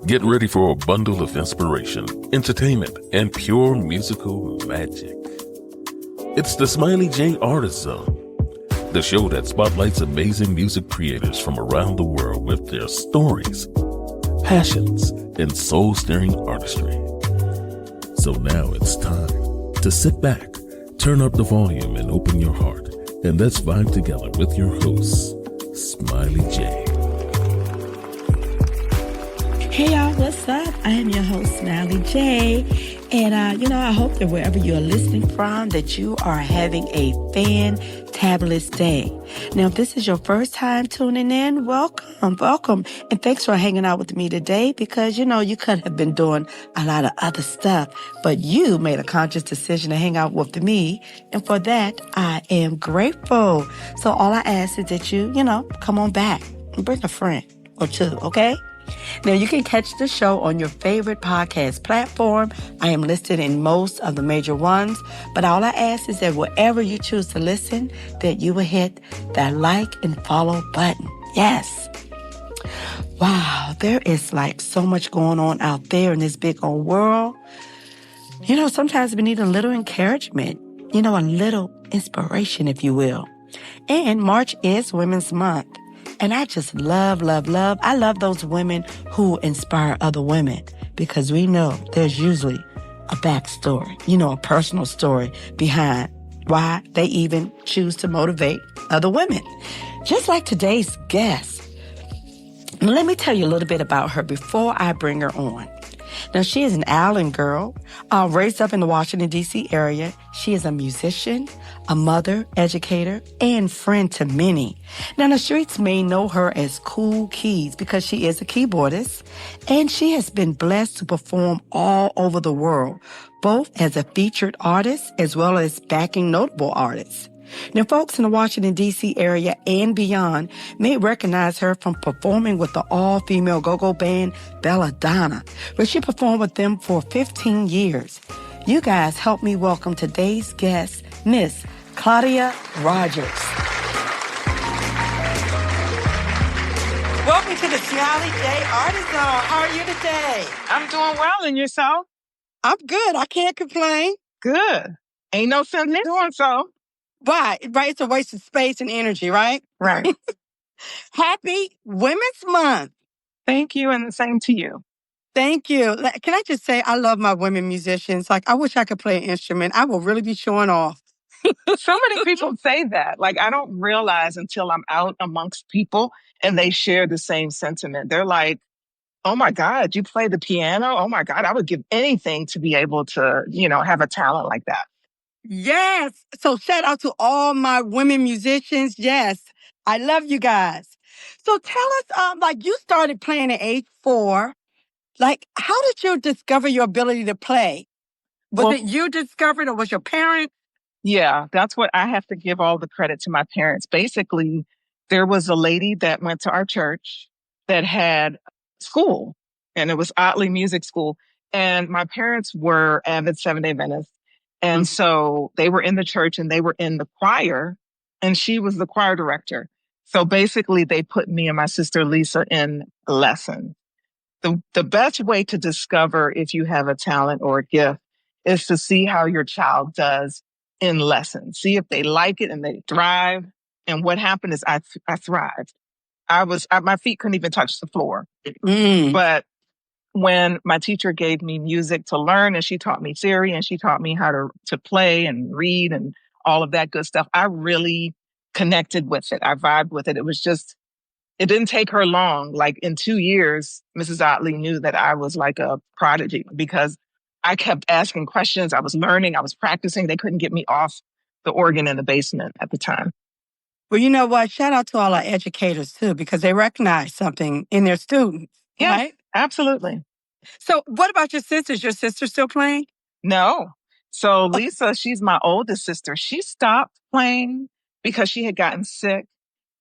Get ready for a bundle of inspiration, entertainment, and pure musical magic. It's the Smiley J Artist Zone, the show that spotlights amazing music creators from around the world with their stories, passions, and soul-stirring artistry. So now it's time to sit back, turn up the volume, and open your heart, and let's vibe together with your host, Smiley J. Hey y'all, what's up? I am your host, Smiley J. And, I hope that wherever you're listening from, that you are having a fantabulous day. Now, if this is your first time tuning in, welcome. And thanks for hanging out with me today because, you could have been doing a lot of other stuff, but you made a conscious decision to hang out with me. And for that, I am grateful. So all I ask is that you, come on back and bring a friend or two, okay? Now, you can catch the show on your favorite podcast platform. I am listed in most of the major ones, but all I ask is that wherever you choose to listen, that you will hit that like and follow button. Yes. Wow, there is so much going on out there in this big old world. Sometimes we need a little encouragement, a little inspiration, if you will. And March is Women's Month. And I just love. I love those women who inspire other women because we know there's usually a backstory, a personal story behind why they even choose to motivate other women. Just like today's guest. Now, let me tell you a little bit about her before I bring her on. Now, she is an Allen girl, raised up in the Washington, D.C. area. She is a musician, a mother, educator, and friend to many. Now, the streets may know her as Kool Keys because she is a keyboardist, and she has been blessed to perform all over the world, both as a featured artist as well as backing notable artists. Now, folks in the Washington, D.C. area and beyond may recognize her from performing with the all-female go-go band Belladonna, where she performed with them for 15 years. You guys help me welcome today's guest, Miss Claudia Rogers. Welcome to the Smiley J Artist Zone. How are you today? I'm doing well, and yourself? I'm good. I can't complain. Good. Ain't no sense in doing so. Right. It's a waste of space and energy, right? Right. Happy Women's Month. Thank you, and the same to you. Thank you. Can I just say, I love my women musicians. I wish I could play an instrument. I will really be showing off. So many people say that. I don't realize until I'm out amongst people and they share the same sentiment. They're like, oh my God, you play the piano? Oh my God, I would give anything to be able to, have a talent like that. Yes. So shout out to all my women musicians. Yes. I love you guys. So tell us, you started playing at age 4. How did you discover your ability to play? Was it you discovered or was your parent? Yeah, that's what I have to give all the credit to my parents. Basically, there was a lady that went to our church that had school, and it was Otley Music School. And my parents were avid Seventh-day Adventists. And so they were in the church and they were in the choir, and she was the choir director. So basically, they put me and my sister Lisa in lessons. The best way to discover if you have a talent or a gift is to see how your child does in lessons. See if they like it and they thrive. And what happened is I thrived. My feet couldn't even touch the floor. But when my teacher gave me music to learn and she taught me theory and she taught me how to play and read and all of that good stuff, I really connected with it. I vibed with it. It didn't take her long. In 2 years, Mrs. Otley knew that I was like a prodigy because I kept asking questions. I was learning. I was practicing. They couldn't get me off the organ in the basement at the time. Well, you know what? Shout out to all our educators, too, because they recognize something in their students. Yes, right? Absolutely. So what about your sisters? Your sister still playing? No. So Lisa, she's my oldest sister. She stopped playing because she had gotten sick.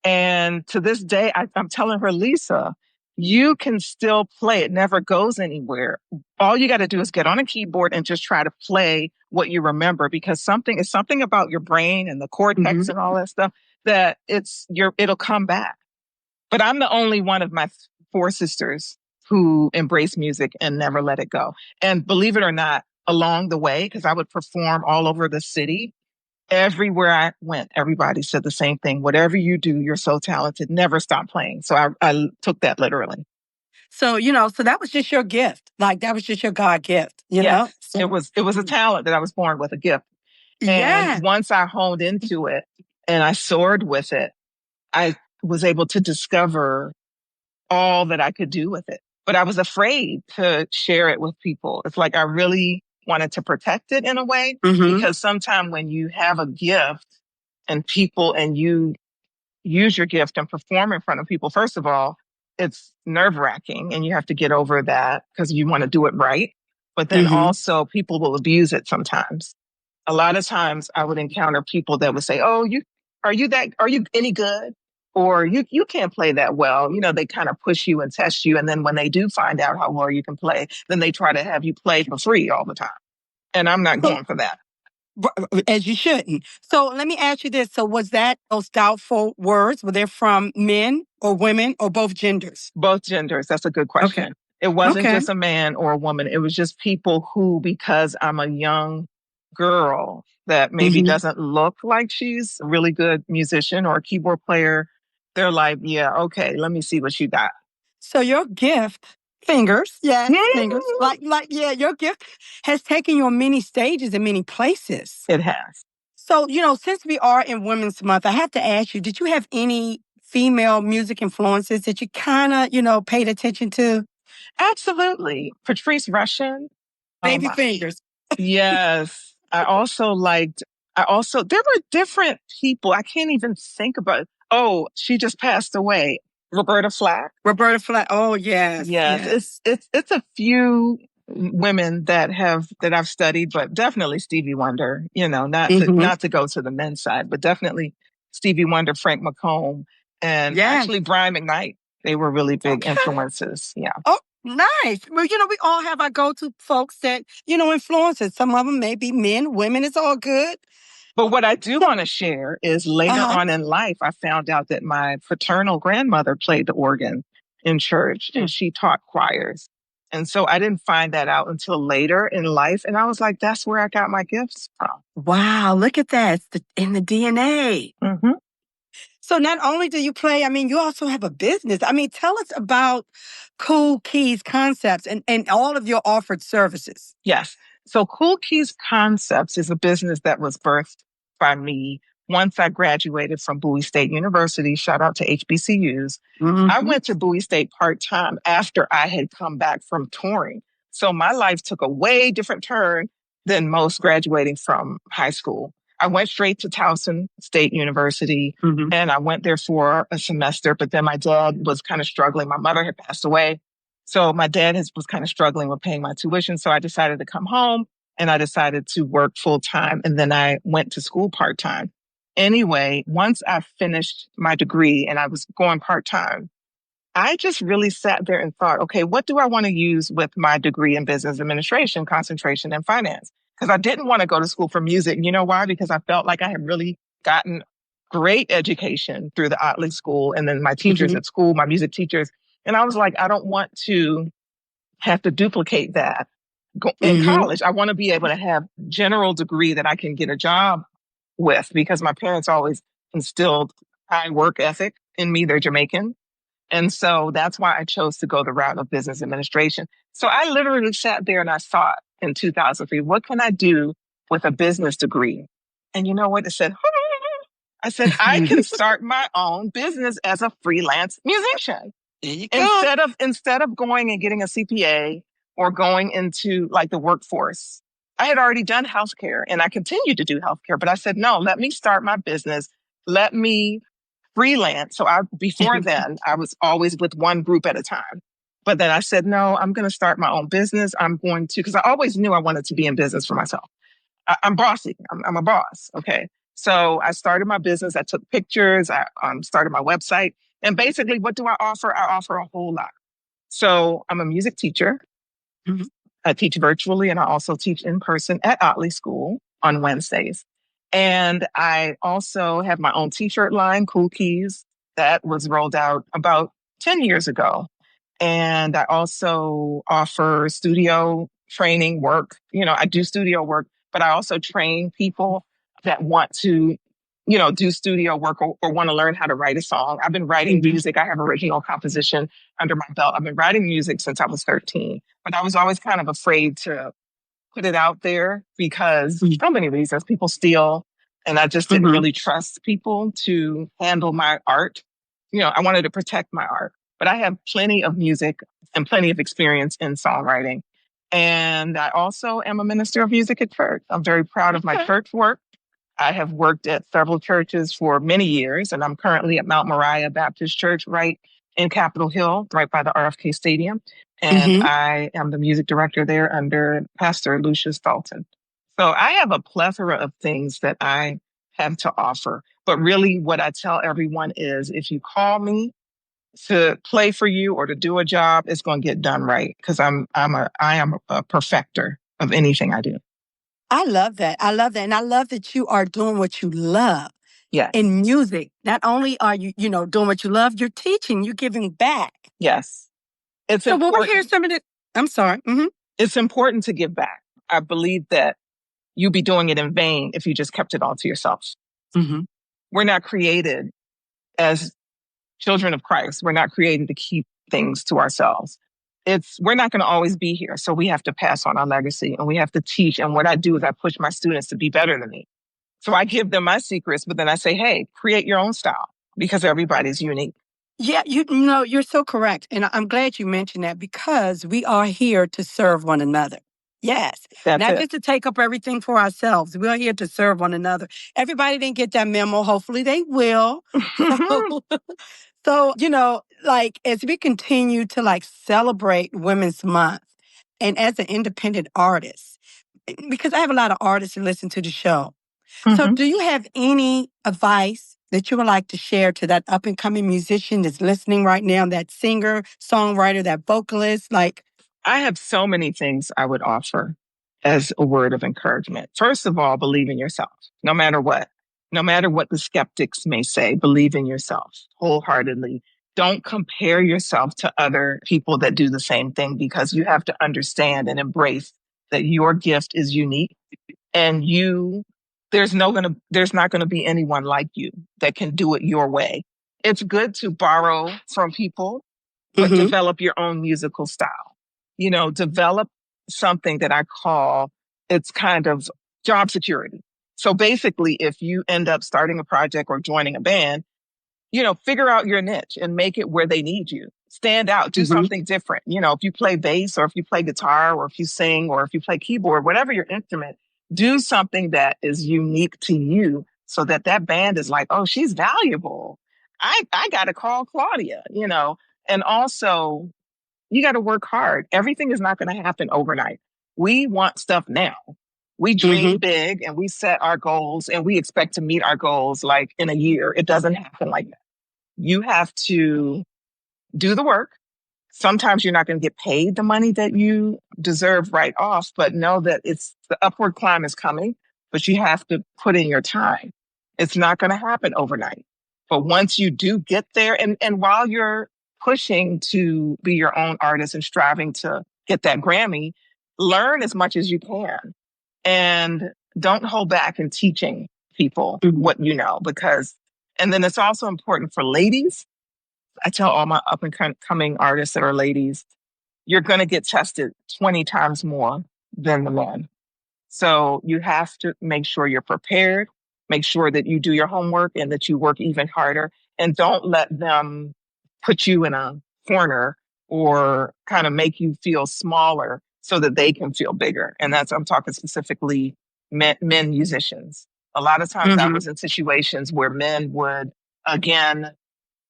And to this day, I'm telling her, Lisa, you can still play. It never goes anywhere. All you got to do is get on a keyboard and just try to play what you remember, because something about your brain and the cortex and all that stuff that it'll come back. But I'm the only one of my 4 sisters who embraced music and never let it go. And believe it or not, along the way, because I would perform all over the city, everywhere I went, everybody said the same thing. Whatever you do, you're so talented. Never stop playing. So I took that literally. So, so that was just your gift. Like that was just your God gift, Yes, So, it was a talent that I was born with, a gift. And once I honed into it and I soared with it, I was able to discover all that I could do with it. But I was afraid to share it with people. It's like I really wanted to protect it in a way, because sometimes when you have a gift and you use your gift and perform in front of people, first of all, it's nerve wracking and you have to get over that because you want to do it right. But then also people will abuse it sometimes. A lot of times I would encounter people that would say, "Oh, are you any good? Or you can't play that well." They kind of push you and test you. And then when they do find out how well you can play, then they try to have you play for free all the time. And I'm not going for that. As you shouldn't. So let me ask you this. So was that those doubtful words, were they from men or women or both genders? Both genders. That's a good question. Okay. It wasn't just a man or a woman. It was just people who, because I'm a young girl that maybe doesn't look like she's a really good musician or a keyboard player, they're like, yeah, okay, let me see what you got. So your gift, fingers, fingers, your gift has taken you on many stages and many places. It has. So, since we are in Women's Month, I have to ask you, did you have any female music influences that you kind of, paid attention to? Absolutely. Patrice Rushen. Baby fingers. Yes. There were different people. I can't even think about, she just passed away. Roberta Flack. Oh, yes. Yes. It's a few women that I've studied, but definitely Stevie Wonder, not to go to the men's side, but definitely Stevie Wonder, Frank McComb, and actually Brian McKnight. They were really big influences. Yeah. Oh, nice. Well, we all have our go-to folks that, influences. Some of them may be men, women, it's all good. But what I do want to share is later on in life, I found out that my paternal grandmother played the organ in church and she taught choirs. And so I didn't find that out until later in life. And I was like, that's where I got my gifts from. Wow, look at that. It's in the DNA. Mm-hmm. So not only do you play, you also have a business. Tell us about Kool Keys Concepts and all of your offered services. Yes. So Kool Keys Concepts is a business that was birthed by me once I graduated from Bowie State University. Shout out to HBCUs. I went to Bowie State part-time after I had come back from touring. So my life took a way different turn than most graduating from high school. I went straight to Towson State University and I went there for a semester, but then my dad was kind of struggling. My mother had passed away. So my dad was kind of struggling with paying my tuition. So I decided to come home and I decided to work full time. And then I went to school part time. Anyway, once I finished my degree and I was going part time, I just really sat there and thought, okay, what do I want to use with my degree in business administration, concentration in finance? Because I didn't want to go to school for music. You know why? Because I felt like I had really gotten great education through the Otley School and then my teachers at school, my music teachers. And I was like, I don't want to have to duplicate that in college. I want to be able to have general degree that I can get a job with because my parents always instilled high work ethic in me. They're Jamaican. And so that's why I chose to go the route of business administration. So I literally sat there and I thought in 2003, what can I do with a business degree? And you know what? It said, I said, I can start my own business as a freelance musician. There you go. Instead of going and getting a CPA or going into like the workforce. I had already done healthcare and I continued to do healthcare, but I said, no, let me start my business. Let me freelance. So before then, I was always with one group at a time. But then I said, no, I'm going to start my own business. Because I always knew I wanted to be in business for myself. I'm bossy. I'm a boss. Okay. So I started my business. I took pictures. I started my website. And basically, what do I offer? I offer a whole lot. So I'm a music teacher. I teach virtually and I also teach in person at Otley School on Wednesdays. And I also have my own t-shirt line, Kool Keys, that was rolled out about 10 years ago. And I also offer studio training work. I do studio work, but I also train people that want to, do studio work or want to learn how to write a song. I've been writing music. I have original composition under my belt. I've been writing music since I was 13, but I was always kind of afraid to put it out there because so many reasons. People steal, and I just didn't really trust people to handle my art. I wanted to protect my art, but I have plenty of music and plenty of experience in songwriting. And I also am a minister of music at church. I'm very proud of my church work. I have worked at several churches for many years, and I'm currently at Mount Moriah Baptist Church right in Capitol Hill, right by the RFK Stadium. And I am the music director there under Pastor Lucius Dalton. So I have a plethora of things that I have to offer. But really, what I tell everyone is if you call me to play for you or to do a job, it's going to get done right because I am a perfecter of anything I do. I love that. I love that. And I love that you are doing what you love. Yes. In music. Not only are you, doing what you love, you're teaching, you're giving back. Yes. It's so important. When we hear some of the, I'm sorry. It's important to give back. I believe that you'd be doing it in vain if you just kept it all to yourself. We're not created as children of Christ. We're not created to keep things to ourselves. We're not going to always be here. So we have to pass on our legacy and we have to teach. And what I do is I push my students to be better than me. So I give them my secrets, but then I say, hey, create your own style because everybody's unique. Yeah, you're so correct. And I'm glad you mentioned that because we are here to serve one another. Yes. That's not it. Just to take up everything for ourselves. We are here to serve one another. Everybody didn't get that memo. Hopefully they will. So, as we continue to celebrate Women's Month and as an independent artist, because I have a lot of artists who listen to the show. So do you have any advice that you would like to share to that up and coming musician that's listening right now, that singer, songwriter, that vocalist? I have so many things I would offer as a word of encouragement. First of all, believe in yourself, no matter what. No matter what the skeptics may say, believe in yourself wholeheartedly. Don't compare yourself to other people that do the same thing because you have to understand and embrace that your gift is unique and there's not going to be anyone like you that can do it your way. It's good to borrow from people, but develop your own musical style. Develop something that I call, it's kind of job security. So basically, if you end up starting a project or joining a band, figure out your niche and make it where they need you. Stand out, do something different. If you play bass or if you play guitar or if you sing or if you play keyboard, whatever your instrument, do something that is unique to you so that band is like, oh, she's valuable. I got to call Claudia, and also you got to work hard. Everything is not going to happen overnight. We want stuff now. We dream big and we set our goals and we expect to meet our goals like in a year. It doesn't happen like that. You have to do the work. Sometimes you're not going to get paid the money that you deserve right off, but know that the upward climb is coming, but you have to put in your time. It's not going to happen overnight. But once you do get there, and while you're pushing to be your own artist and striving to get that Grammy, learn as much as you can. And don't hold back in teaching people what you know, and then it's also important for ladies. I tell all my up and coming artists that are ladies, you're going to get tested 20 times more than the men. So you have to make sure you're prepared, make sure that you do your homework and that you work even harder, and don't let them put you in a corner or kind of make you feel smaller so that they can feel bigger. And I'm talking specifically men musicians. A lot of times I was in situations where men would, again,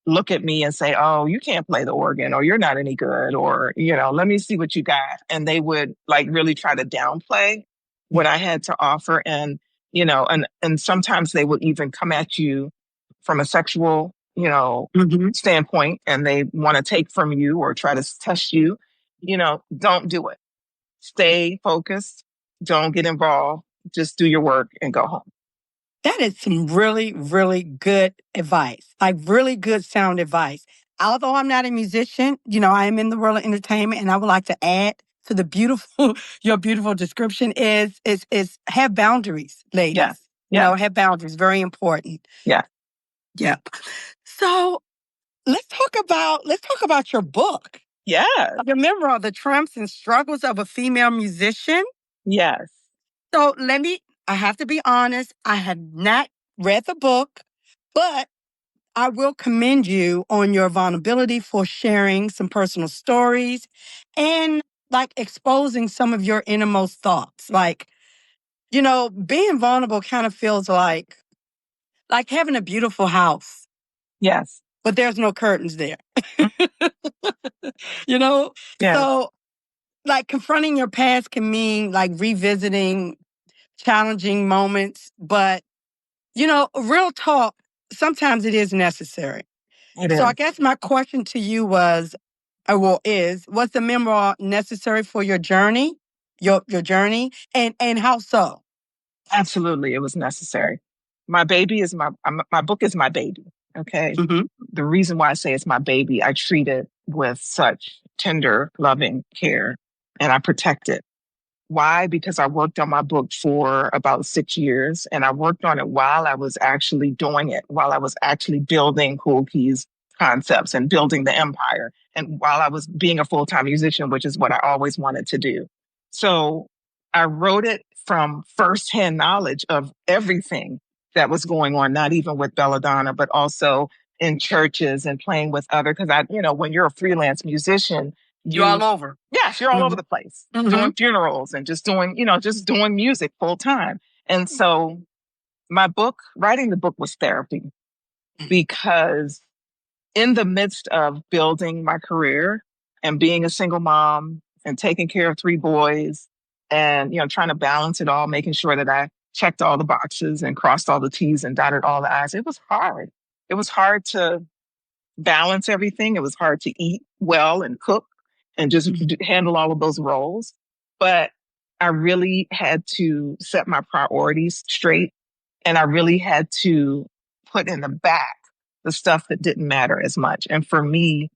look at me and say, oh, you can't play the organ or you're not any good or, let me see what you got. And they would really try to downplay what I had to offer. And, and sometimes they would even come at you from a sexual, standpoint and they want to take from you or try to test you. Don't do it. Stay focused. Don't get involved. Just do your work and go home. That is some really, really good advice. Really good sound advice. although I'm not a musician, I am in the world of entertainment, and I would like to add to the your beautiful description is have boundaries, ladies. Yeah. Yeah. Have boundaries. Very important. Yeah. Yep. So let's talk about your book. Yeah. The memoir, The Triumphs and Struggles of a Female Musician. Yes. So I have to be honest, I have not read the book, but I will commend you on your vulnerability for sharing some personal stories and exposing some of your innermost thoughts. Being vulnerable kind of feels like having a beautiful house. Yes. But there's no curtains there. Yes. So confronting your past can mean revisiting challenging moments, but real talk, sometimes it is necessary. So I guess my question to you was the memoir necessary for your journey, your journey, and how so? Absolutely, it was necessary. My baby is my book is my baby. Okay. Mm-hmm. The reason why I say it's my baby, I treat it with such tender, loving care, and I protect it. Why? Because I worked on my book for about 6 years, and I worked on it while I was actually doing it, while I was actually building Kool Keys Concepts and building the empire, and while I was being a full-time musician, which is what I always wanted to do. So I wrote it from firsthand knowledge of everything that was going on, not even with Belladonna, but also in churches and playing with other, because when you're a freelance musician, you're all over. Yes, you're all over the place, doing funerals and just doing music full time. And so writing the book was therapy, because in the midst of building my career and being a single mom and taking care of 3 boys and, trying to balance it all, making sure that I checked all the boxes and crossed all the T's and dotted all the I's, it was hard. It was hard to balance everything. It was hard to eat well and cook and just handle all of those roles. But I really had to set my priorities straight. And I really had to put in the back the stuff that didn't matter as much. And for me,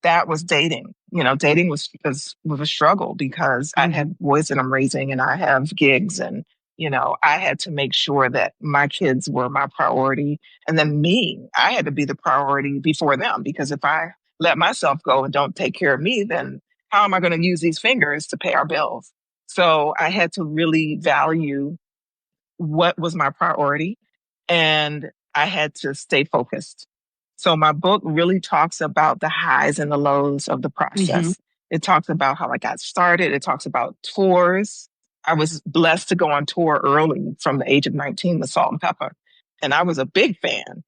that was dating. Dating was a struggle, because I had boys that I'm raising and I have gigs, and I had to make sure that my kids were my priority. And then I had to be the priority before them, because if I let myself go and don't take care of me, then how am I going to use these fingers to pay our bills? So I had to really value what was my priority, and I had to stay focused. So my book really talks about the highs and the lows of the process. It talks about how I got started. It talks about tours. I was blessed to go on tour early from the age of 19 with Salt and Pepper. And I was a big fan,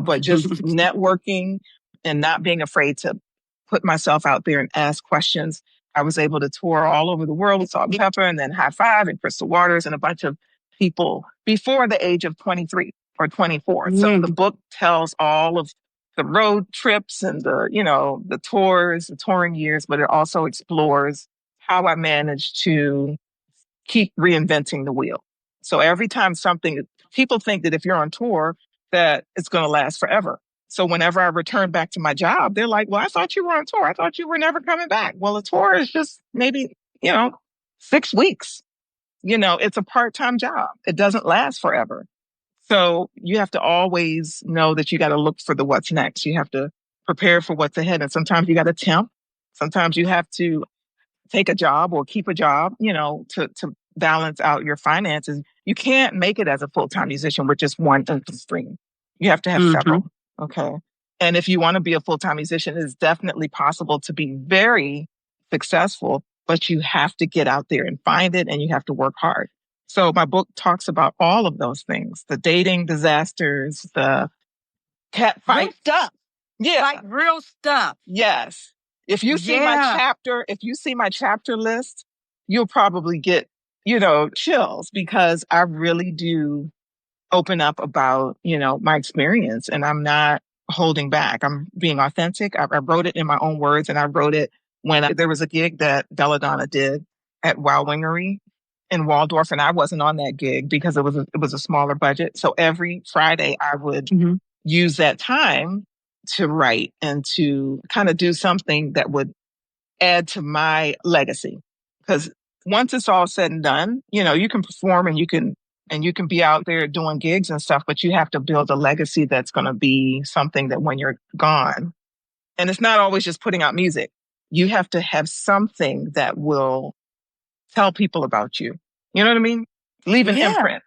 but just networking and not being afraid to put myself out there and ask questions. I was able to tour all over the world with Salt and Pepper, and then High Five and Crystal Waters and a bunch of people before the age of 23 or 24. So the book tells all of the road trips and the tours, the touring years, but it also explores how I managed to keep reinventing the wheel. So every time people think that if you're on tour, that it's going to last forever. So whenever I return back to my job, they're like, well, I thought you were on tour. I thought you were never coming back. Well, a tour is just maybe, 6 weeks. It's a part-time job. It doesn't last forever. So you have to always know that you got to look for the what's next. You have to prepare for what's ahead. And sometimes you got to temp. Sometimes you have to take a job or keep a job, to balance out your finances. You can't make it as a full-time musician with just one income stream. You have to have several. Okay. And if you want to be a full-time musician, it's definitely possible to be very successful, but you have to get out there and find it, and you have to work hard. So my book talks about all of those things: the dating disasters, the cat fight. Real stuff. Yeah. Real stuff. Yes. If you see my chapter list, you'll probably get, chills, because I really do open up about, my experience, and I'm not holding back. I'm being authentic. I wrote it in my own words, and I wrote it when there was a gig that Belladonna did at Wow Wingery in Waldorf, and I wasn't on that gig because it was a smaller budget. So every Friday I would use that time to write and to kind of do something that would add to my legacy. Because once it's all said and done, you can perform and you can be out there doing gigs and stuff, but you have to build a legacy that's going to be something that when you're gone, and it's not always just putting out music. You have to have something that will tell people about you. You know what I mean? Leave an Yeah. imprint.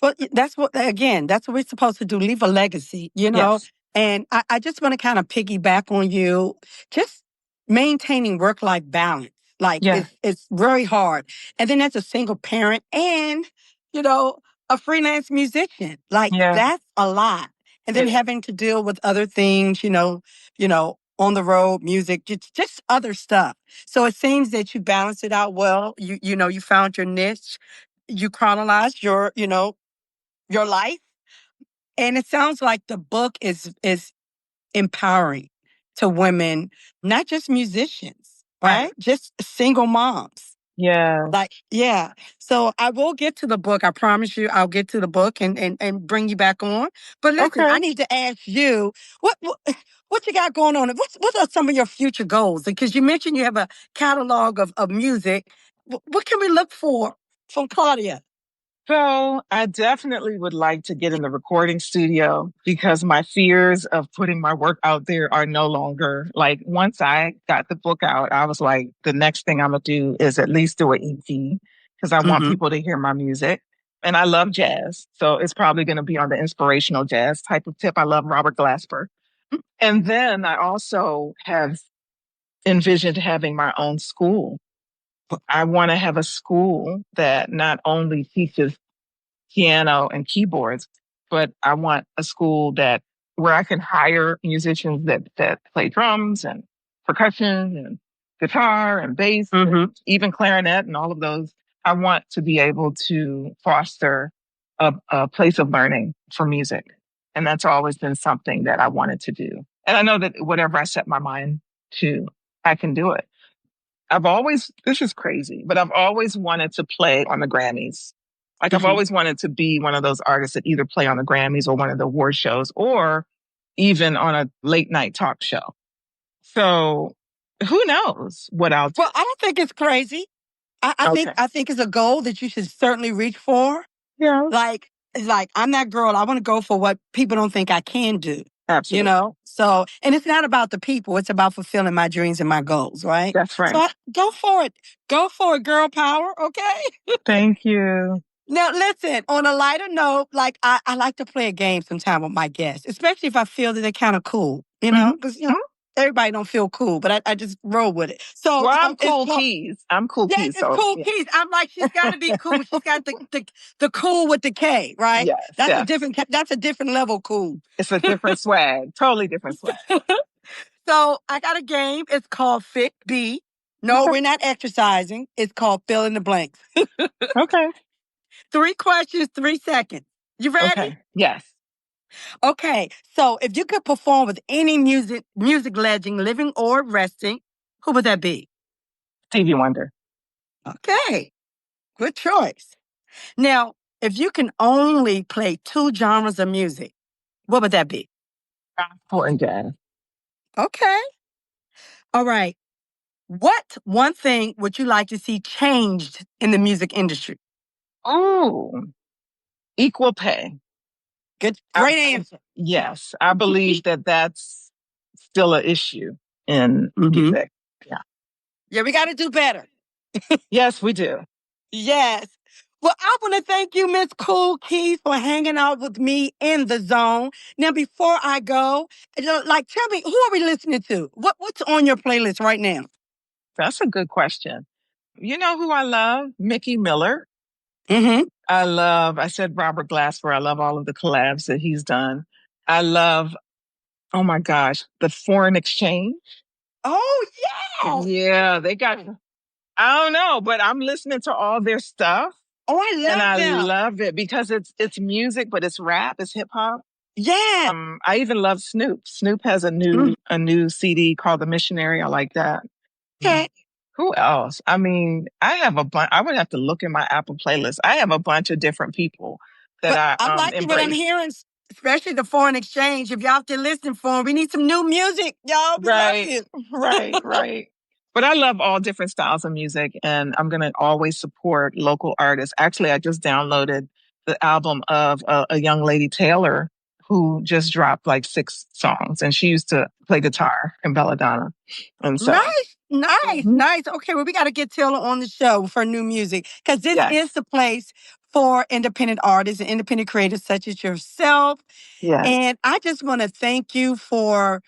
Well, that's what we're supposed to do, leave a legacy, Yes. And I just want to kind of piggyback on you, just maintaining work-life balance. Like Yeah. it's very hard. And then as a single parent and, you know, a freelance musician, like Yeah. that's a lot. And then It is. having to deal with other things, on the road, music, just other stuff. So it seems that you balance it out well. You found your niche. You chronologized your life. And it sounds like the book is empowering to women, not just musicians, Right. right? Just single moms. Yeah. Like, yeah. So I will get to the book. I promise you I'll get to the book and bring you back on. But listen, Okay. I need to ask you, what you got going on? What are some of your future goals? Because you mentioned you have a catalog of music. What can we look for from Claudia? So I definitely would like to get in the recording studio because my fears of putting my work out there are no longer like once I got the book out, I was like, the next thing I'm gonna do is at least do an EP because I want Mm-hmm. people to hear my music. And I love jazz. So it's probably gonna be on the inspirational jazz type of tip. I love Robert Glasper. And then I also have envisioned having my own school. I want to have a school that not only teaches piano and keyboards, but I want a school that where I can hire musicians that play drums and percussion and guitar and bass Mm-hmm. and even clarinet and all of those. I want to be able to foster a place of learning for music. And that's always been something that I wanted to do. And I know that whatever I set my mind to, I can do it. This is crazy, but I've always wanted to play on the Grammys. Like I've Mm-hmm. always wanted to be one of those artists that either play on the Grammys or one of the award shows or even on a late night talk show. So who knows what I'll do? Well, I don't think it's crazy. I think Okay. I think it's a goal that you should certainly reach for. Yeah, Like I'm that girl. I want to go for what people don't think I can do. absolutely. So, and it's not about the people. It's about fulfilling my dreams and my goals, right? That's So right. go for it. Go for it, girl power. Okay. Thank you. Now, listen, on a lighter note, like I like to play a game sometime with my guests, especially if I feel that they're kind of cool, Mhm. because, everybody don't feel cool, but I just roll with it. So Well, I'm it's Kool called, Keys. I'm Kool yes, Keys. it's So Kool yeah. Keys. I'm like, she's got to be cool. She's got the cool with the K, right? Yes, That's yes. that's a different level cool. It's a different swag. Totally different swag. So I got a game. It's called Fit B. No, we're not exercising. It's called fill in the blanks. Okay. 3 questions, 3 seconds. You ready? Okay. Yes. Okay. So if you could perform with any music legend, living or resting, who would that be? Stevie Wonder. Okay. Good choice. Now, if you can only play 2 genres of music, what would that be? Gospel and jazz. Okay. All right. What one thing would you like to see changed in the music industry? Oh, equal pay. Great answer. Yes, I believe that that's still an issue in Mm-hmm. music. Yeah. Yeah, we got to do better. Yes, we do. Yes. Well, I want to thank you, Miss Kool Keys, for hanging out with me in the zone. Now, before I go, tell me, who are we listening to? What's on your playlist right now? That's a good question. You know who I love? Mickey Miller. Mm-hmm. I said Robert Glasper. I love all of the collabs that he's done. I love, oh my gosh, the foreign exchange. Oh, yeah. Yeah, they got, I don't know, but I'm listening to all their stuff. Oh, I love And I them. love it because it's music, but it's rap, it's hip hop. Yeah. I even love Snoop. Snoop has a new CD called The Missionary. I like that. Okay. Who else? I mean, I have a bunch. I would have to look in my Apple playlist. I have a bunch of different people that But I I'm liking what I'm embrace. hearing. especially the foreign exchange. If y'all still listening for 'em, we need some new music, y'all. We love Right, you. right. But I love all different styles of music, and I'm going to always support local artists. Actually, I just downloaded the album of a young lady, Taylor, who just dropped like 6 songs, and she used to play guitar in Belladonna. And so, Mhm. Nice. Okay, well, we got to get Taylor on the show for new music because this Yes, is the place for independent artists and independent creators such as yourself. yes. And I just want to thank you for,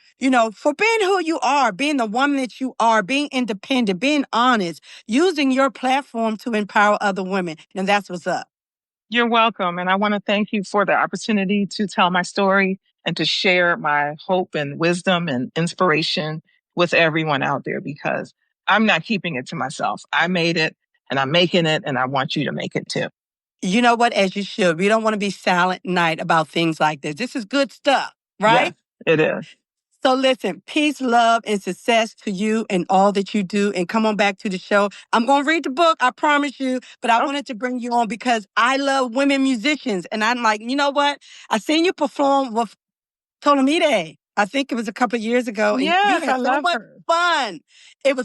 for being who you are, being the woman that you are, being independent, being honest, using your platform to empower other women. And that's what's up. You're welcome. And I want to thank you for the opportunity to tell my story and to share my hope and wisdom and inspiration with everyone out there because I'm not keeping it to myself. I made it and I'm making it and I want you to make it too. You know what? As you should. We don't want to be silent night about things like this. This is good stuff, Yes, right? it is. So listen, peace, love, and success to you and all that you do. And come on back to the show. I'm going to read the book, I promise you. But I Oh, wanted to bring you on because I love women musicians. And I'm like, you know what? I seen you perform with Tolomide. I think it was a couple of years ago. And we yes, I had so love much her. fun.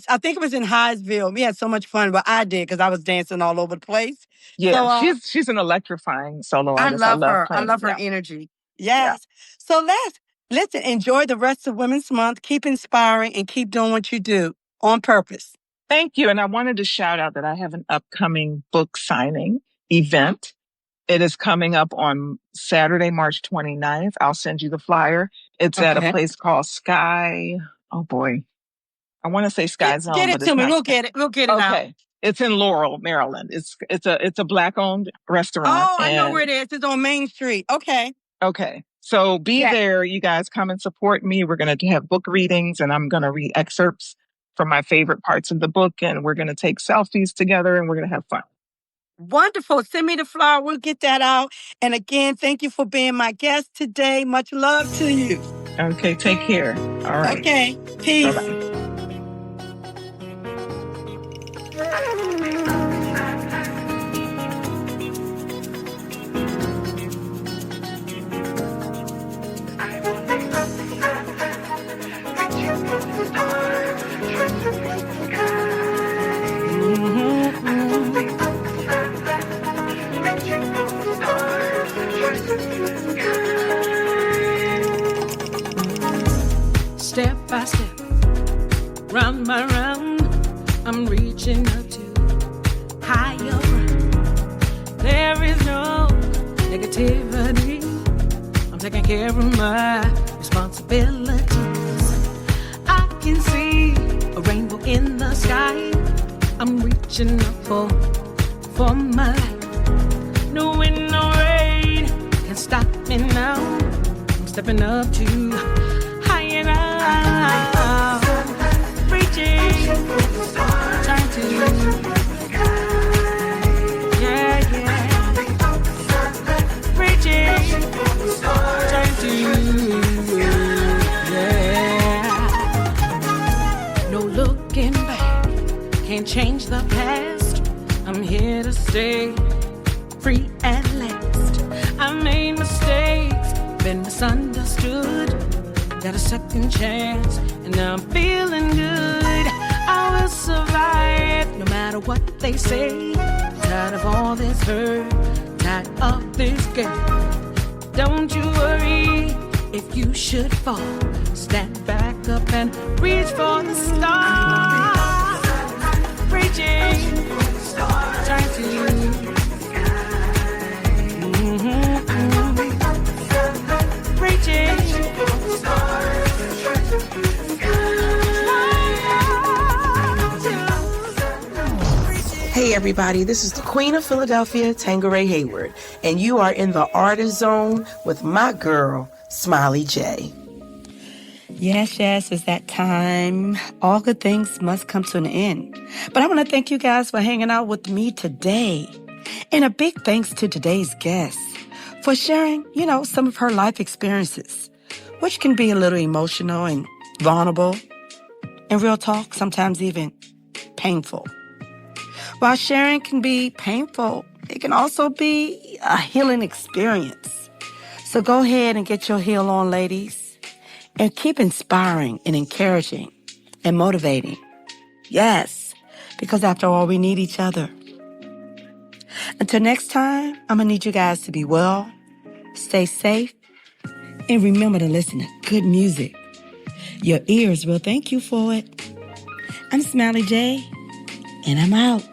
I think it was in Hyattsville. We had so much fun. But I did because I was dancing all over the place. Yeah, So she's an electrifying solo I artist. I love love her. I playing. love her Yeah, energy. yeah. Yes. So let's listen, enjoy the rest of Women's Month. Keep inspiring and keep doing what you do on purpose. Thank you. And I wanted to shout out that I have an upcoming book signing event. It is coming up on Saturday, March 29th. I'll send you the flyer. It's at a Okay. place called Sky. Oh boy. I want to say Sky Get Zone, it but to it's me. not We'll Sky. get it. We'll get it out. Okay. It's in Laurel, Maryland. It's a black owned restaurant. Oh, I know And where it is. It's on Main Street. Okay. okay. So be Yes. there. You guys come and support me. We're going to have book readings and I'm going to read excerpts from my favorite parts of the book. And we're going to take selfies together and we're going to have fun. Wonderful. Send me the flyer. We'll get that out. And again, thank you for being my guest today. Much love to you. Okay. Take care. All right. Okay. Bye Peace. bye. Step by step, round by round, I'm reaching up to higher ground. There is no negativity. I'm taking care of my responsibilities. I can see a rainbow in the sky. I'm reaching up for my life. No wind, no rain can stop me now. I'm stepping up to higher ground. Reaching, trying to, yeah. Reaching, trying to, yeah. No looking back, can't change the past. I'm here to stay free at last. I made mistakes, been misunderstood. Got a second chance, and now I'm feeling good. I will survive, no matter what they say. Tired of all this hurt, tired of this game. Don't you worry, if you should fall. Stand back up and reach for the stars. Reaching, trying to. Reaching. Hey everybody, this is the Queen of Philadelphia, Tangeray Hayward, and you are in the Artist Zone with my girl, Smiley J. Yes, it's that time. All good things must come to an end. But I want to thank you guys for hanging out with me today. And a big thanks to today's guest for sharing, some of her life experiences, which can be a little emotional and vulnerable, and real talk, sometimes even painful. While sharing can be painful, it can also be a healing experience. So go ahead and get your heel on, ladies, and keep inspiring and encouraging and motivating. Yes, because after all, we need each other. Until next time, I'm going to need you guys to be well, stay safe, and remember to listen to good music. Your ears will thank you for it. I'm Smiley J, and I'm out.